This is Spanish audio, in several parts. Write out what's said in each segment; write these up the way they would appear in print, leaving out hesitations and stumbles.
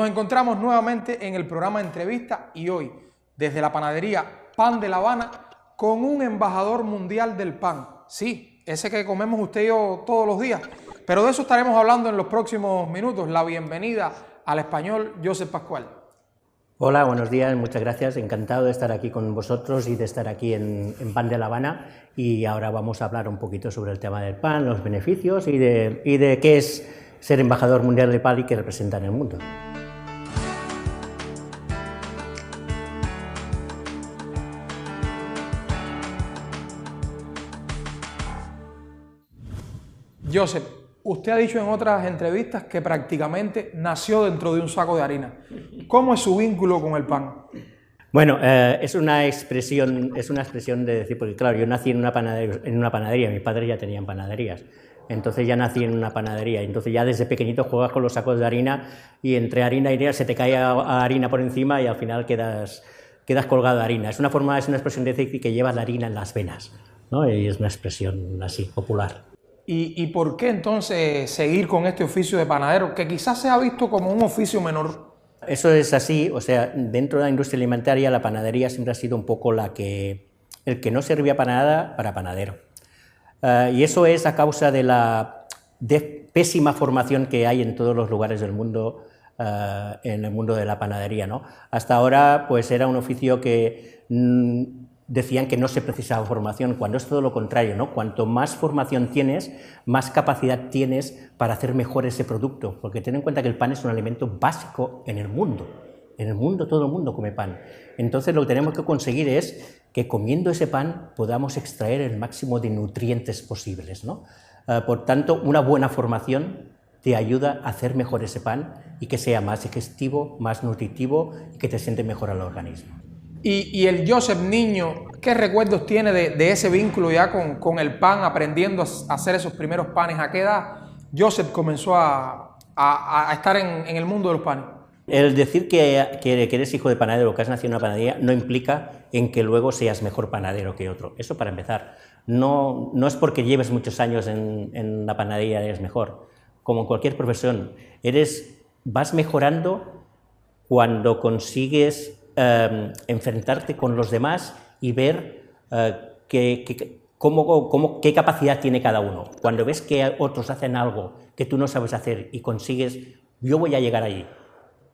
Nos encontramos nuevamente en el programa de entrevista y hoy, desde la panadería Pan de La Habana, con un embajador mundial del pan. Sí, ese que comemos usted y yo todos los días. Pero de eso estaremos hablando en los próximos minutos. La bienvenida al español Josep Pascual. Hola, buenos días, muchas gracias. Encantado de estar aquí con vosotros y de estar aquí en Pan de La Habana. Y ahora vamos a hablar un poquito sobre el tema del pan, los beneficios y de qué es ser embajador mundial del pan y qué representa en el mundo. Josep, usted ha dicho en otras entrevistas que prácticamente nació dentro de un saco de harina. ¿Cómo es su vínculo con el pan? Bueno, es una expresión de decir, porque claro, yo nací en una panadería, mis padres ya tenían panaderías, entonces ya nací en una panadería, entonces ya desde pequeñito juegas con los sacos de harina y entre harina y harina se te cae harina por encima y al final quedas colgado de harina. Es una expresión de decir que llevas la harina en las venas, ¿no? Y es una expresión así, popular. ¿Y por qué entonces seguir con este oficio de panadero, que quizás se ha visto como un oficio menor? Eso es así, o sea, dentro de la industria alimentaria la panadería siempre ha sido un poco el que no servía para nada para panadero. Y eso es a causa de la pésima formación que hay en todos los lugares del mundo, en el mundo de la panadería, ¿no? Hasta ahora pues era un oficio que decían que no se precisaba formación, cuando es todo lo contrario, ¿no? Cuanto más formación tienes, más capacidad tienes para hacer mejor ese producto, porque ten en cuenta que el pan es un alimento básico en el mundo. En el mundo todo el mundo come pan. Entonces lo que tenemos que conseguir es que comiendo ese pan podamos extraer el máximo de nutrientes posibles, ¿no? Por tanto, una buena formación te ayuda a hacer mejor ese pan y que sea más digestivo, más nutritivo y que te siente mejor al organismo. Y el Josep niño, ¿qué recuerdos tiene de ese vínculo ya con el pan, aprendiendo a hacer esos primeros panes? ¿A qué edad Josep comenzó a estar en el mundo de los panes? El decir que eres hijo de panadero o que has nacido en una panadería no implica en que luego seas mejor panadero que otro. Eso para empezar. No es porque lleves muchos años en la panadería eres mejor. Como en cualquier profesión, vas mejorando cuando consigues enfrentarte con los demás y ver qué capacidad tiene cada uno. Cuando ves que otros hacen algo que tú no sabes hacer y consigues, yo voy a llegar allí,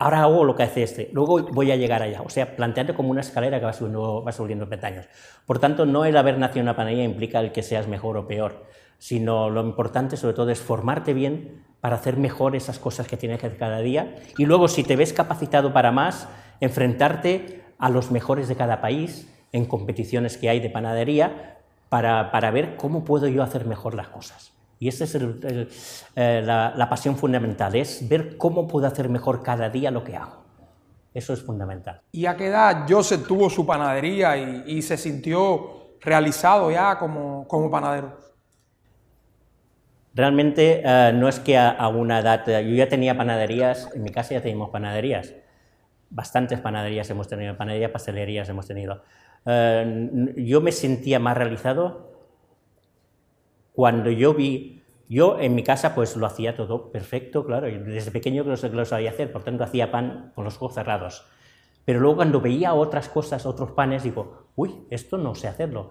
ahora hago lo que hace este, luego voy a llegar allá. O sea, plantearte como una escalera que vas subiendo peldaños. Por tanto, no el haber nacido en una panadería implica el que seas mejor o peor, sino lo importante sobre todo es formarte bien para hacer mejor esas cosas que tienes que hacer cada día y luego si te ves capacitado para más, enfrentarte a los mejores de cada país en competiciones que hay de panadería para ver cómo puedo yo hacer mejor las cosas. Y esa es la pasión fundamental, es ver cómo puedo hacer mejor cada día lo que hago. Eso es fundamental. ¿Y a qué edad Josep tuvo su panadería y se sintió realizado ya como panadero? Realmente no es que a una edad, yo ya tenía panaderías, en mi casa ya teníamos panaderías, bastantes panaderías hemos tenido, panaderías, pastelerías hemos tenido. Yo me sentía más realizado cuando yo en mi casa pues lo hacía todo perfecto, claro, y desde pequeño lo sabía hacer, por tanto hacía pan con los ojos cerrados. Pero luego cuando veía otras cosas, otros panes, digo, uy, esto no sé hacerlo.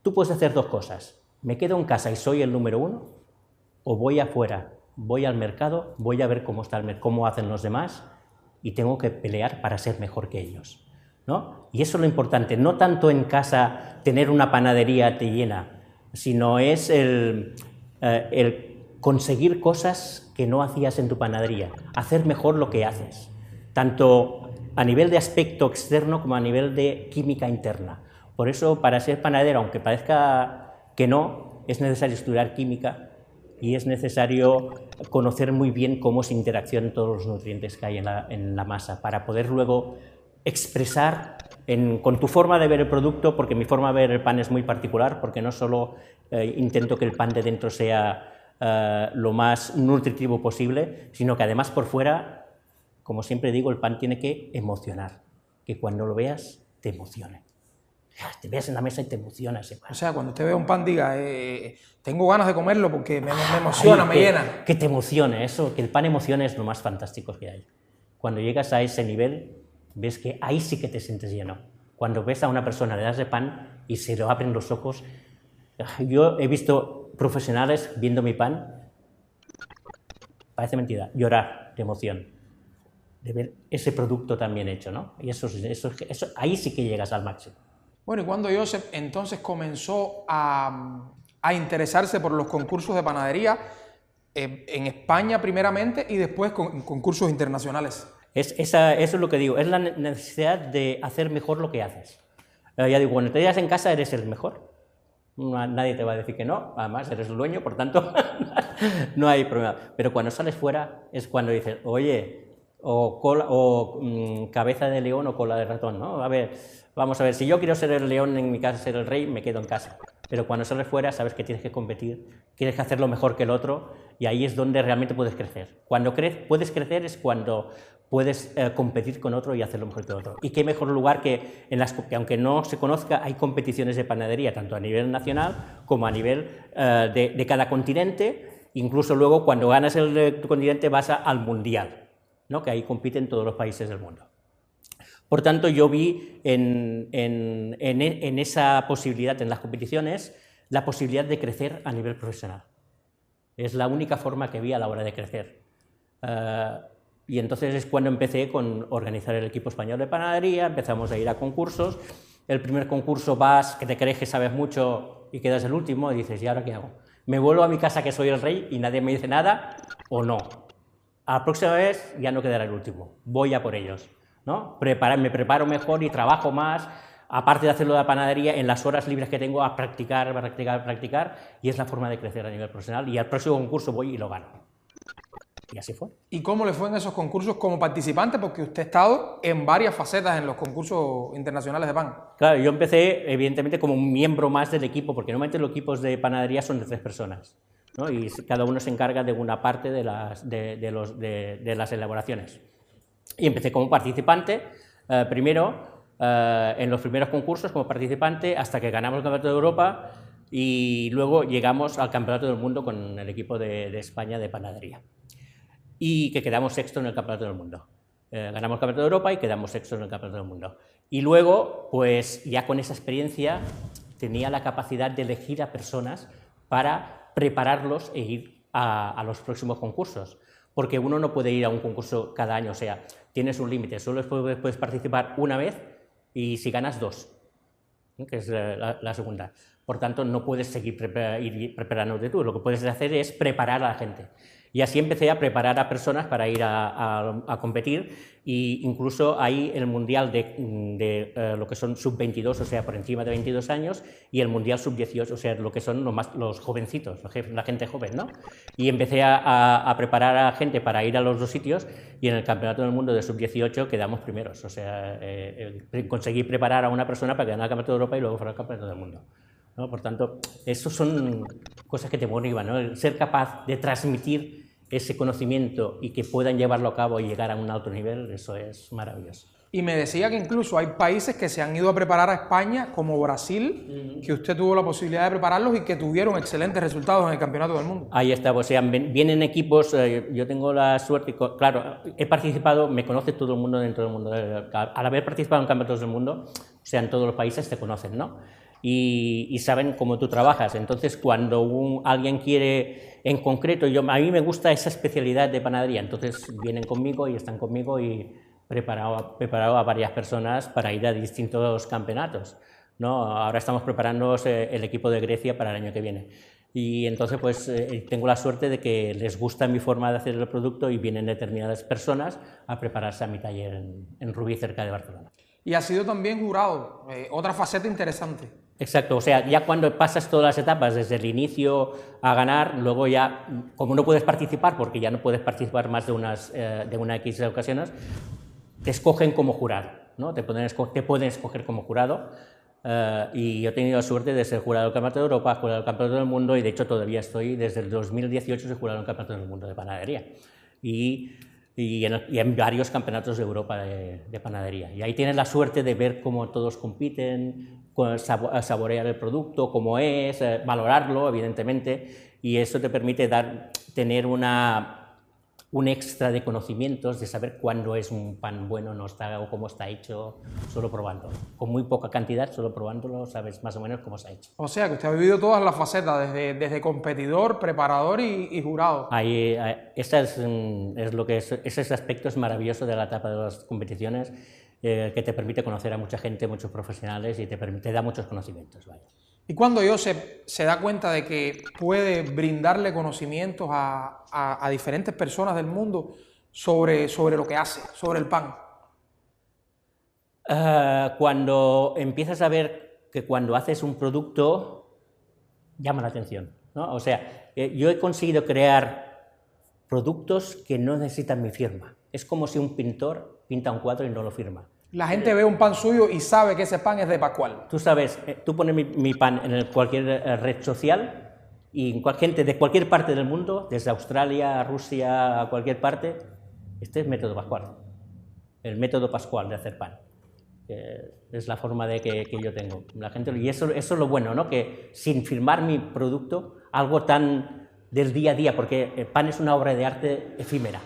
Tú puedes hacer dos cosas, me quedo en casa y soy el número uno, o voy afuera, voy al mercado, voy a ver cómo hacen los demás y tengo que pelear para ser mejor que ellos, ¿no? Y eso es lo importante, no tanto en casa tener una panadería te llena, sino es el conseguir cosas que no hacías en tu panadería, hacer mejor lo que haces, tanto a nivel de aspecto externo como a nivel de química interna. Por eso, para ser panadero, aunque parezca que no, es necesario estudiar química y es necesario conocer muy bien cómo se interaccionan todos los nutrientes que hay en la masa para poder luego expresar con tu forma de ver el producto, porque mi forma de ver el pan es muy particular, porque no solo intento que el pan de dentro sea lo más nutritivo posible, sino que además por fuera, como siempre digo, el pan tiene que emocionar, que cuando lo veas te emocione. Te veas en la mesa y te emociona ese pan. O sea, cuando usted ve un pan diga, tengo ganas de comerlo porque me emociona, me llena. Que te emocione, eso, que el pan emocione es lo más fantástico que hay. Cuando llegas a ese nivel, ves que ahí sí que te sientes lleno. Cuando ves a una persona, le das de pan y se le abren los ojos. Yo he visto profesionales viendo mi pan, parece mentira, llorar de emoción, de ver ese producto tan bien hecho, ¿no? Y eso, ahí sí que llegas al máximo. Bueno, y cuando Josep entonces comenzó a interesarse por los concursos de panadería, en España primeramente y después con concursos internacionales. Eso es lo que digo, es la necesidad de hacer mejor lo que haces. Ya digo, cuando te llegas en casa eres el mejor, nadie te va a decir que no, además eres el dueño, por tanto no hay problema. Pero cuando sales fuera es cuando dices, oye, cabeza de león o cola de ratón, ¿no? A ver, vamos a ver, si yo quiero ser el león en mi casa, ser el rey, me quedo en casa. Pero cuando sales fuera sabes que tienes que competir, tienes que hacerlo mejor que el otro y ahí es donde realmente puedes crecer. Cuando puedes crecer es cuando puedes competir con otro y hacerlo mejor que el otro. Y qué mejor lugar que aunque no se conozca, hay competiciones de panadería, tanto a nivel nacional como a nivel de cada continente. Incluso luego cuando ganas tu continente vas al mundial, ¿no? Que ahí compiten todos los países del mundo. Por tanto, yo vi en esa posibilidad, en las competiciones, la posibilidad de crecer a nivel profesional. Es la única forma que vi a la hora de crecer. Y entonces es cuando empecé con organizar el equipo español de panadería, empezamos a ir a concursos. El primer concurso vas, que te crees que sabes mucho y quedas el último y dices, ¿y ahora qué hago? ¿Me vuelvo a mi casa que soy el rey y nadie me dice nada o no? A la próxima vez ya no quedará el último, voy a por ellos, ¿no? Me preparo mejor y trabajo más, aparte de hacerlo de la panadería, en las horas libres que tengo a practicar, y es la forma de crecer a nivel profesional, y al próximo concurso voy y lo gano. Y así fue. ¿Y cómo le fue en esos concursos como participante? Porque usted ha estado en varias facetas en los concursos internacionales de pan. Claro, yo empecé evidentemente como un miembro más del equipo, porque normalmente los equipos de panadería son de 3 personas, ¿no? Y cada uno se encarga de una parte de las elaboraciones. Y empecé como participante, primero en los primeros concursos como participante, hasta que ganamos el Campeonato de Europa y luego llegamos al Campeonato del Mundo con el equipo de España de panadería. Y que quedamos sexto en el Campeonato del Mundo. Ganamos el Campeonato de Europa y quedamos sexto en el Campeonato del Mundo. Y luego, pues ya con esa experiencia, tenía la capacidad de elegir a personas para prepararlos e ir a los próximos concursos. Porque uno no puede ir a un concurso cada año, o sea, tienes un límite, solo puedes participar una vez y si ganas 2, que es la segunda. Por tanto, no puedes seguir preparándote tú, lo que puedes hacer es preparar a la gente. Y así empecé a preparar a personas para ir a competir, e incluso ahí el mundial de lo que son sub-22, o sea, por encima de 22 años, y el mundial sub-18, o sea, lo que son los jovencitos, la gente joven, ¿no? Y empecé a preparar a gente para ir a los 2 sitios, y en el Campeonato del Mundo de sub-18 quedamos primeros, o sea, conseguí preparar a una persona para que ganara el Campeonato de Europa y luego fuera el Campeonato del Mundo, ¿no? Por tanto, eso son cosas que te motivan, ¿no? El ser capaz de transmitir ese conocimiento y que puedan llevarlo a cabo y llegar a un alto nivel, eso es maravilloso. Y me decía que incluso hay países que se han ido a preparar a España, como Brasil, que usted tuvo la posibilidad de prepararlos y que tuvieron excelentes resultados en el Campeonato del Mundo. Ahí está, o sea, vienen equipos, yo tengo la suerte, claro, he participado, me conoce todo el mundo dentro del mundo, al haber participado en campeonatos del mundo, o sea, en todos los países te conocen, ¿no? Y saben cómo tú trabajas. Entonces, cuando alguien quiere, en concreto, a mí me gusta esa especialidad de panadería, entonces vienen conmigo y están conmigo y preparado a varias personas para ir a distintos campeonatos, ¿no? Ahora estamos preparando el equipo de Grecia para el año que viene. Y entonces, pues, tengo la suerte de que les gusta mi forma de hacer el producto y vienen determinadas personas a prepararse a mi taller en Rubí, cerca de Barcelona. Y ha sido también jurado, otra faceta interesante. Exacto, o sea, ya cuando pasas todas las etapas, desde el inicio a ganar, luego ya, como no puedes participar, porque ya no puedes participar más de una X ocasiones, te escogen como jurado, ¿no? Te pueden escoger como jurado, y yo he tenido la suerte de ser jurado del Campeonato de Europa, jurado del Campeonato del Mundo, y de hecho todavía estoy, desde el 2018 soy jurado del Campeonato del Mundo de panadería. Y en varios campeonatos de Europa de panadería. Y ahí tienes la suerte de ver cómo todos compiten, saborear el producto, cómo es, valorarlo, evidentemente, y eso te permite tener una un extra de conocimientos, de saber cuándo es un pan bueno no está, o cómo está hecho, solo probándolo. Con muy poca cantidad, solo probándolo, sabes más o menos cómo se ha hecho. O sea, que usted ha vivido todas las facetas, desde competidor, preparador y jurado. Ese aspecto es maravilloso de la etapa de las competiciones, que te permite conocer a mucha gente, muchos profesionales y te da muchos conocimientos. Vaya. Y cuando se da cuenta de que puede brindarle conocimientos a diferentes personas del mundo sobre lo que hace, sobre el pan. Cuando empiezas a ver que cuando haces un producto llama la atención, ¿no? O sea, yo he conseguido crear productos que no necesitan mi firma. Es como si un pintor pinta un cuadro y no lo firma. La gente ve un pan suyo y sabe que ese pan es de Pascual. Tú sabes, tú pones mi pan en cualquier red social y gente de cualquier parte del mundo, desde Australia, Rusia, a cualquier parte, este es método Pascual, el método Pascual de hacer pan. Es la forma que yo tengo. La gente, y eso es lo bueno, ¿no? Que sin firmar mi producto, algo tan del día a día, porque el pan es una obra de arte efímera,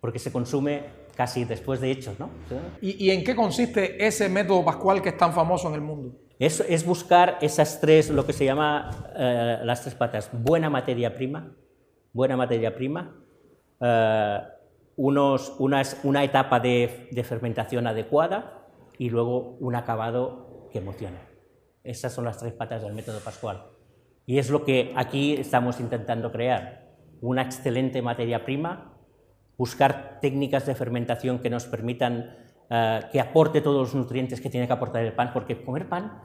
porque se consume casi después de hechos, ¿no? ¿Y en qué consiste ese método Pascual que es tan famoso en el mundo? Es buscar esas tres, lo que se llama las tres patas: buena materia prima, una etapa de fermentación adecuada y luego un acabado que emocione. Esas son las tres patas del método Pascual. Y es lo que aquí estamos intentando crear: una excelente materia prima, buscar técnicas de fermentación que nos permitan que aporte todos los nutrientes que tiene que aportar el pan, porque comer pan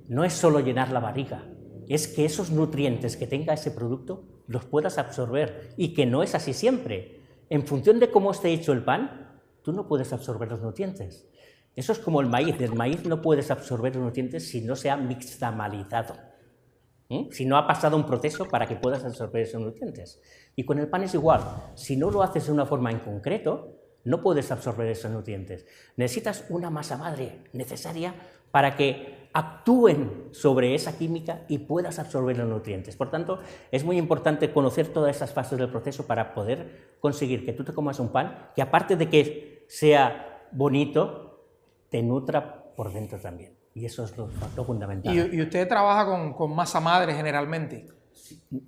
no es solo llenar la barriga, es que esos nutrientes que tenga ese producto los puedas absorber, y que no es así siempre. En función de cómo esté hecho el pan, tú no puedes absorber los nutrientes. Eso es como el maíz no puedes absorber los nutrientes si no se ha mixtamalizado. Si no ha pasado un proceso para que puedas absorber esos nutrientes. Y con el pan es igual. Si no lo haces de una forma en concreto, no puedes absorber esos nutrientes. Necesitas una masa madre necesaria para que actúen sobre esa química y puedas absorber los nutrientes. Por tanto, es muy importante conocer todas esas fases del proceso para poder conseguir que tú te comas un pan que, aparte de que sea bonito, te nutra por dentro también. Y eso es lo fundamental. ¿Y usted trabaja con masa madre generalmente?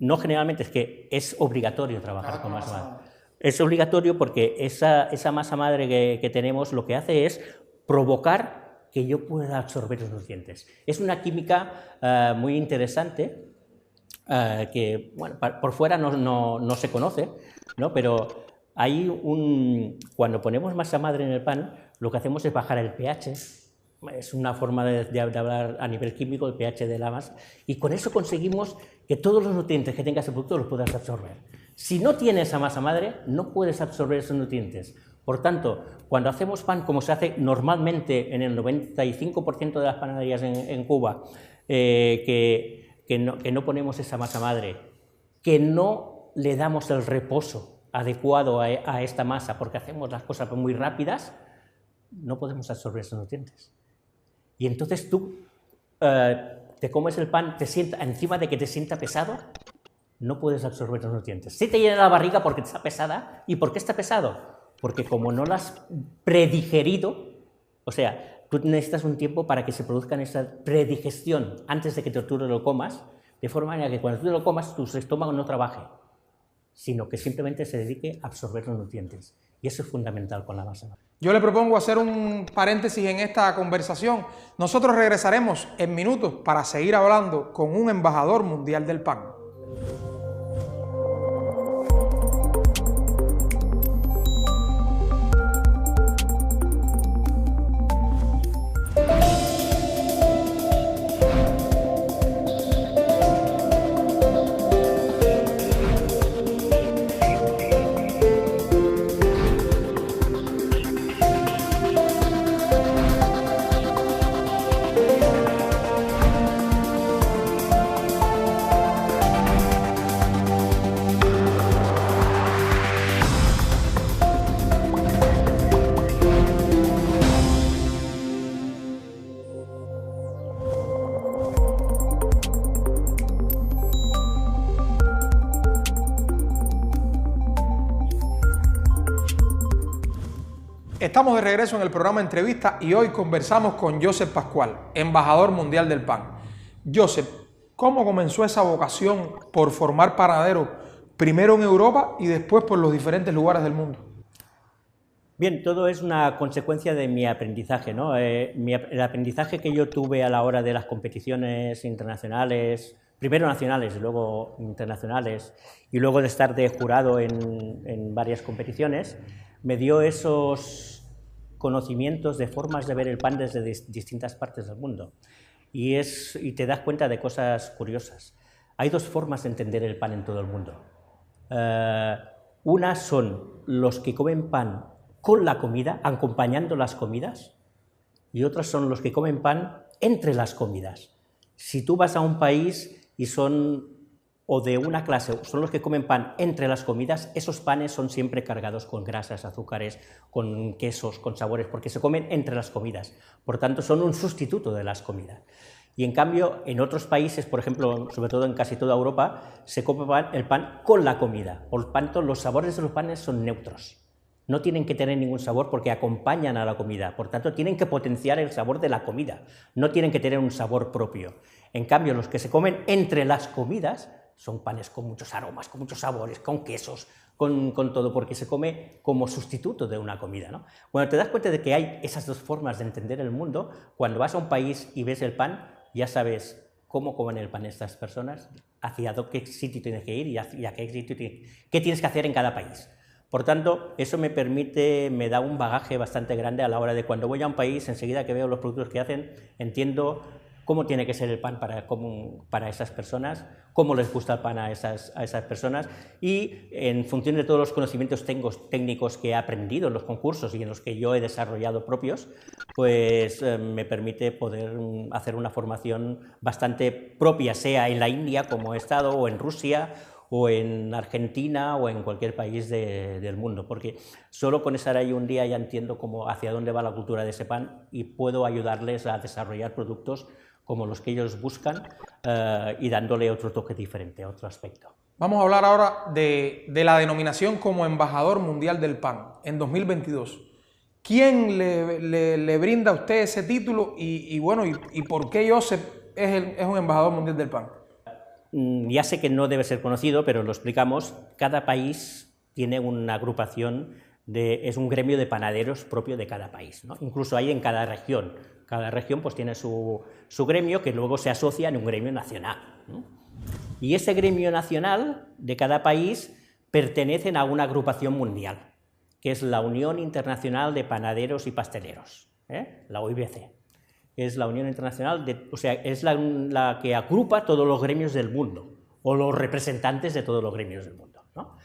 No generalmente, es que es obligatorio trabajar con masa madre. Es obligatorio porque esa masa madre que tenemos lo que hace es provocar que yo pueda absorber los nutrientes. Es una química muy interesante que, bueno, por fuera no se conoce, ¿no? Pero cuando ponemos masa madre en el pan, lo que hacemos es bajar el pH. Es una forma de hablar a nivel químico, el pH de la masa, y con eso conseguimos que todos los nutrientes que tenga ese producto los puedas absorber. Si no tienes esa masa madre, no puedes absorber esos nutrientes. Por tanto, cuando hacemos pan, como se hace normalmente en el 95% de las panaderías en Cuba, que no ponemos esa masa madre, que no le damos el reposo adecuado a esta masa porque hacemos las cosas muy rápidas, no podemos absorber esos nutrientes. Y entonces tú te comes el pan, encima de que te sienta pesado, no puedes absorber los nutrientes. Sí te llena la barriga porque está pesada. ¿Y por qué está pesado? Porque como no lo has predigerido, o sea, tú necesitas un tiempo para que se produzca esa predigestión antes de que tú lo comas, de forma manera que cuando tú lo comas, tu estómago no trabaje, sino que simplemente se dedique a absorber los nutrientes. Y eso es fundamental con la masa madre. Yo le propongo hacer un paréntesis en esta conversación. Nosotros regresaremos en minutos para seguir hablando con un embajador mundial del pan. Estamos de regreso en el programa Entrevista y hoy conversamos con Joseph Pascual, embajador mundial del pan. Joseph, ¿cómo comenzó esa vocación por formar panaderos, primero en Europa y después por los diferentes lugares del mundo? Bien, todo es una consecuencia de mi aprendizaje, ¿no? El aprendizaje que yo tuve a la hora de las competiciones internacionales, primero nacionales y luego internacionales, y luego de estar de jurado en varias competiciones, me dio esos conocimientos de formas de ver el pan desde distintas partes del mundo. Y te das cuenta de cosas curiosas. Hay dos formas de entender el pan en todo el mundo. Una son los que comen pan con la comida, acompañando las comidas, y otros son los que comen pan entre las comidas. Si tú vas a un país y son, o de una clase, son los que comen pan entre las comidas, esos panes son siempre cargados con grasas, azúcares, con quesos, con sabores, porque se comen entre las comidas. Por tanto, son un sustituto de las comidas. Y en cambio, en otros países, por ejemplo, sobre todo en casi toda Europa, se come el pan con la comida. Por tanto, los sabores de los panes son neutros. No tienen que tener ningún sabor porque acompañan a la comida, por tanto tienen que potenciar el sabor de la comida, no tienen que tener un sabor propio. En cambio, los que se comen entre las comidas son panes con muchos aromas, con muchos sabores, con quesos, con todo, porque se come como sustituto de una comida, ¿no? Cuando te das cuenta de que hay esas dos formas de entender el mundo, cuando vas a un país y ves el pan, ya sabes cómo comen el pan estas personas, hacia qué sitio tienes que ir y hacia qué sitio qué tienes que hacer en cada país. Por tanto, eso me da un bagaje bastante grande a la hora de cuando voy a un país, enseguida que veo los productos que hacen, entiendo cómo tiene que ser el pan para esas personas, cómo les gusta el pan a esas personas, y en función de todos los conocimientos técnicos que he aprendido en los concursos y en los que yo he desarrollado propios, pues me permite poder hacer una formación bastante propia, sea en la India como he estado, o en Rusia, o en Argentina o en cualquier país del mundo, porque solo con estar ahí un día ya entiendo hacia dónde va la cultura de ese pan y puedo ayudarles a desarrollar productos como los que ellos buscan y dándole otro toque diferente, otro aspecto. Vamos a hablar ahora de la denominación como embajador mundial del pan en 2022. ¿Quién le brinda a usted ese título y por qué Joseph es un embajador mundial del pan? Ya sé que no debe ser conocido, pero lo explicamos. Cada país tiene una agrupación, es un gremio de panaderos propio de cada país, ¿no? Incluso hay en cada región. Cada región pues tiene su gremio que luego se asocia en un gremio nacional, ¿no? Y ese gremio nacional de cada país pertenecen a una agrupación mundial, que es la Unión Internacional de Panaderos y Pasteleros, la UIBC. Es la Unión Internacional, es la que agrupa todos los gremios del mundo, o los representantes de todos los gremios del mundo, ¿no?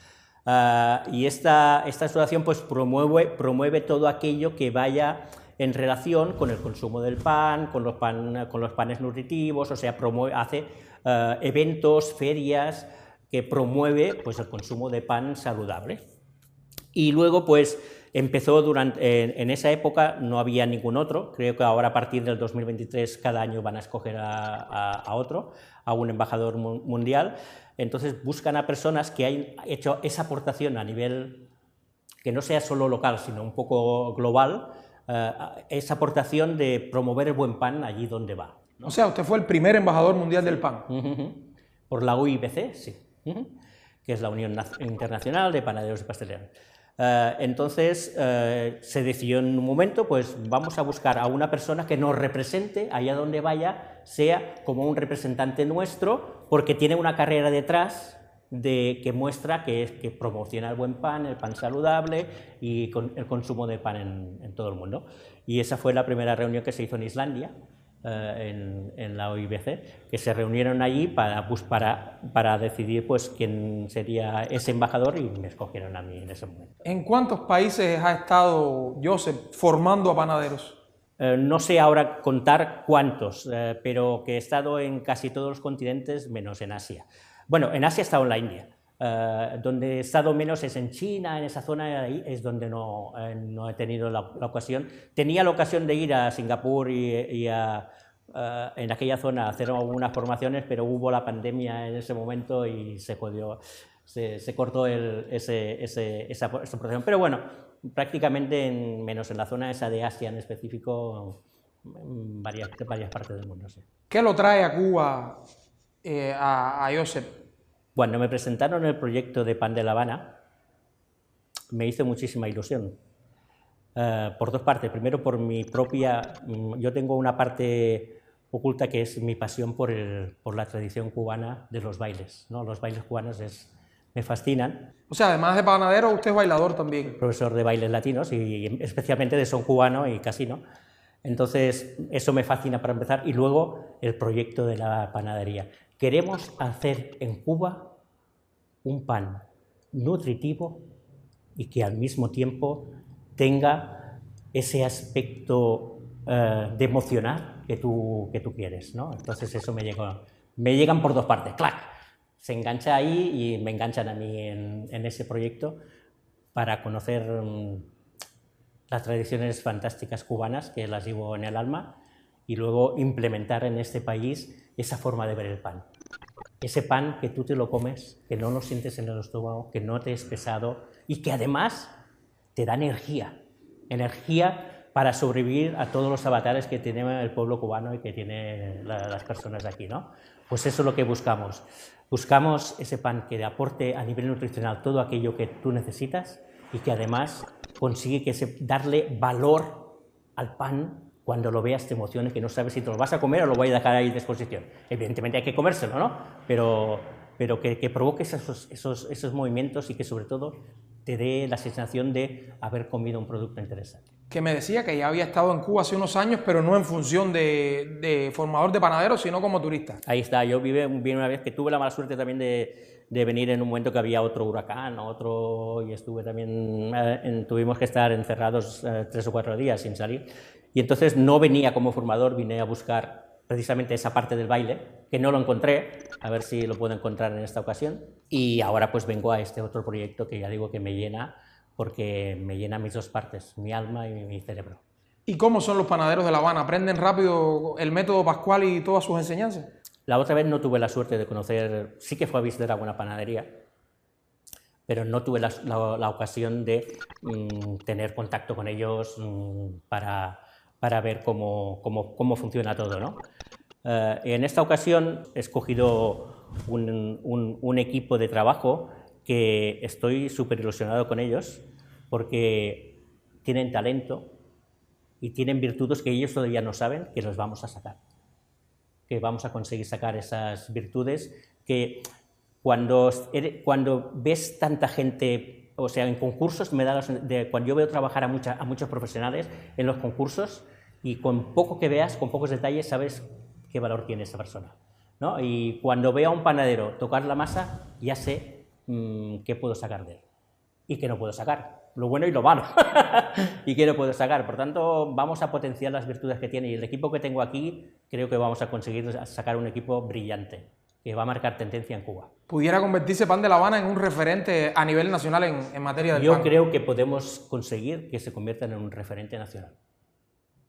Y esta asociación pues, promueve todo aquello que vaya en relación con el consumo del pan, con los panes nutritivos, hace eventos, ferias, que promueve pues, el consumo de pan saludable. Y luego, pues, empezó en esa época, no había ningún otro, creo que ahora a partir del 2023 cada año van a escoger a otro, a un embajador mundial. Entonces buscan a personas que hayan hecho esa aportación a nivel que no sea solo local, sino un poco global, esa aportación de promover el buen pan allí donde va, ¿no? O sea, usted fue el primer embajador mundial del pan. Por la UIBC, sí, que es la Unión Internacional de Panaderos y Pasteleros. Entonces se decidió en un momento, pues vamos a buscar a una persona que nos represente allá donde vaya, sea como un representante nuestro, porque tiene una carrera detrás que muestra que promociona el buen pan, el pan saludable y el consumo de pan en todo el mundo. Y esa fue la primera reunión que se hizo en Islandia, en la OIBC, que se reunieron allí para decidir pues, quién sería ese embajador, y me escogieron a mí en ese momento. ¿En cuántos países ha estado Joseph formando a panaderos? No sé ahora contar cuántos, pero que he estado en casi todos los continentes menos en Asia. Bueno, en Asia he estado en la India. Donde he estado menos es en China, en esa zona ahí es donde no he tenido la ocasión. Tenía la ocasión de ir a Singapur y en aquella zona a hacer algunas formaciones, pero hubo la pandemia en ese momento y se jodió, se cortó esa formación. Pero bueno, prácticamente, menos en la zona esa de Asia en específico, en varias partes del mundo, sí. ¿Qué lo trae a Cuba a Josep? Cuando me presentaron el proyecto de Pan de La Habana, me hizo muchísima ilusión. Por dos partes. Primero, por mi propia... Yo tengo una parte oculta que es mi pasión por la tradición cubana de los bailes, ¿no? Los bailes cubanos me fascinan. O sea, además de panadero, usted es bailador también. Profesor de bailes latinos y especialmente de son cubano y casino. Entonces, eso me fascina para empezar. Y luego, el proyecto de la panadería. Queremos hacer en Cuba un pan nutritivo y que al mismo tiempo tenga ese aspecto de emocionar que tú quieres, ¿no? Entonces eso me llegan por dos partes, ¡clac! Se engancha ahí y me enganchan a mí en ese proyecto para conocer las tradiciones fantásticas cubanas, que las llevo en el alma, y luego implementar en este país esa forma de ver el pan. Ese pan que tú te lo comes, que no lo sientes en el estómago, que no te es pesado y que además te da energía para sobrevivir a todos los avatares que tiene el pueblo cubano y que tienen las personas de aquí, ¿no? Pues eso es lo que buscamos. Buscamos ese pan que aporte a nivel nutricional todo aquello que tú necesitas y que además consigue darle valor al pan. Cuando lo veas te emocione, que no sabes si te lo vas a comer o lo voy a dejar ahí a disposición. Evidentemente hay que comérselo, ¿no? Pero que provoque esos movimientos y que sobre todo te dé la sensación de haber comido un producto interesante. Que me decía que ya había estado en Cuba hace unos años, pero no en función de formador de panadero, sino como turista. Ahí está, yo vi una vez que tuve la mala suerte también de venir en un momento que había otro huracán, y estuve también, tuvimos que estar encerrados 3 o 4 días sin salir. Y entonces no venía como formador, vine a buscar precisamente esa parte del baile, que no lo encontré, a ver si lo puedo encontrar en esta ocasión. Y ahora pues vengo a este otro proyecto que ya digo que me llena, porque me llena mis dos partes, mi alma y mi cerebro. ¿Y cómo son los panaderos de La Habana? ¿Aprenden rápido el método Pascual y todas sus enseñanzas? La otra vez no tuve la suerte de conocer, sí que fue a visitar alguna panadería, pero no tuve la ocasión de tener contacto con ellos para ver cómo funciona todo, ¿no? En esta ocasión he escogido un equipo de trabajo que estoy súper ilusionado con ellos porque tienen talento y tienen virtudes que ellos todavía no saben, que los vamos a sacar. Que vamos a conseguir sacar esas virtudes que cuando ves tanta gente, o sea, en concursos, cuando yo veo trabajar a muchos profesionales en los concursos y con poco que veas, con pocos detalles, sabes qué valor tiene esa persona, ¿no? Y cuando veo a un panadero tocar la masa, ya sé qué puedo sacar de él y qué no puedo sacar, lo bueno y lo malo, y qué no puedo sacar. Por tanto, vamos a potenciar las virtudes que tiene y el equipo que tengo aquí creo que vamos a conseguir sacar un equipo brillante que va a marcar tendencia en Cuba. ¿Pudiera convertirse Pan de La Habana en un referente a nivel nacional en materia del pan? Yo creo que podemos conseguir que se conviertan en un referente nacional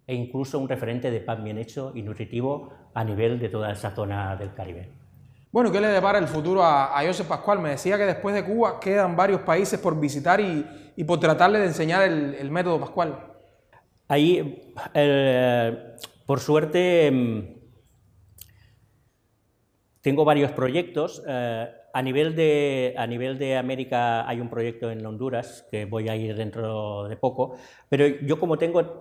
e incluso un referente de pan bien hecho y nutritivo a nivel de toda esa zona del Caribe. Bueno, ¿qué le depara el futuro a Josep Pascual? Me decía que después de Cuba quedan varios países por visitar y por tratarle de enseñar el método Pascual. Ahí, por suerte, tengo varios proyectos. A nivel de América hay un proyecto en Honduras que voy a ir dentro de poco, pero yo como tengo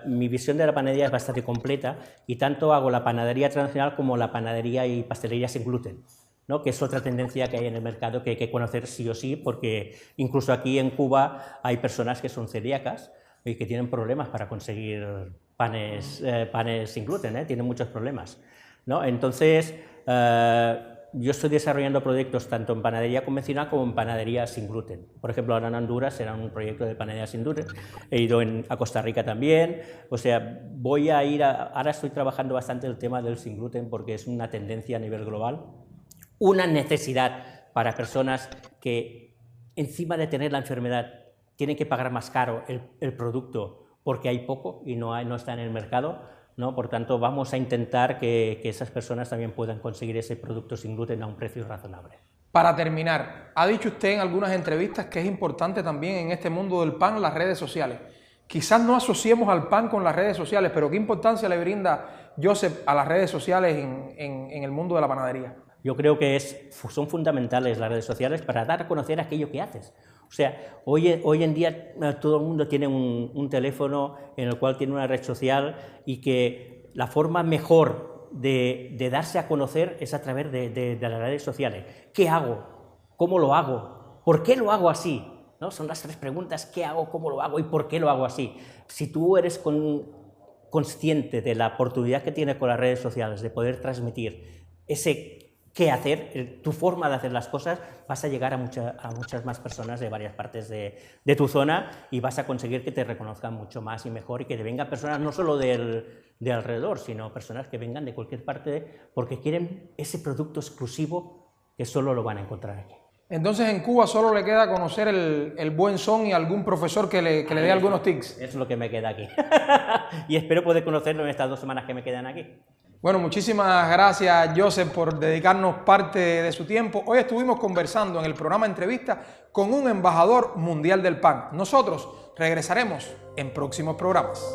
mi visión de la panadería es bastante completa y tanto hago la panadería tradicional como la panadería y pastelería sin gluten, ¿no? Que es otra tendencia que hay en el mercado que hay que conocer sí o sí, porque incluso aquí en Cuba hay personas que son celíacas y que tienen problemas para conseguir panes sin gluten, tienen muchos problemas, ¿no? Entonces, yo estoy desarrollando proyectos tanto en panadería convencional como en panadería sin gluten. Por ejemplo, ahora en Honduras será un proyecto de panadería sin gluten. He ido a Costa Rica también. O sea, voy a ir ahora estoy trabajando bastante el tema del sin gluten porque es una tendencia a nivel global, una necesidad para personas que encima de tener la enfermedad tienen que pagar más caro el producto porque hay poco y no está en el mercado, ¿no? Por tanto, vamos a intentar que esas personas también puedan conseguir ese producto sin gluten a un precio razonable. Para terminar, ha dicho usted en algunas entrevistas que es importante también en este mundo del pan las redes sociales. Quizás no asociemos al pan con las redes sociales, pero ¿qué importancia le brinda Joseph a las redes sociales en el mundo de la panadería? Yo creo que son fundamentales las redes sociales para dar a conocer aquello que haces. O sea, hoy en día todo el mundo tiene un teléfono en el cual tiene una red social y que la forma mejor de darse a conocer es a través de las redes sociales. ¿Qué hago? ¿Cómo lo hago? ¿Por qué lo hago así? ¿No? Son las tres preguntas: ¿qué hago? ¿Cómo lo hago? ¿Y por qué lo hago así? Si tú eres consciente de la oportunidad que tienes con las redes sociales de poder transmitir ese qué hacer, tu forma de hacer las cosas, vas a llegar a muchas más personas de varias partes de tu zona y vas a conseguir que te reconozcan mucho más y mejor, y que te vengan personas no solo de alrededor, sino personas que vengan de cualquier parte porque quieren ese producto exclusivo que solo lo van a encontrar aquí. Entonces en Cuba solo le queda conocer el buen son y algún profesor que le dé algunos tips. Es lo que me queda aquí. Y espero poder conocerlo en estas 2 semanas que me quedan aquí. Bueno, muchísimas gracias, Joseph, por dedicarnos parte de su tiempo. Hoy estuvimos conversando en el programa Entrevista con un embajador mundial del pan. Nosotros regresaremos en próximos programas.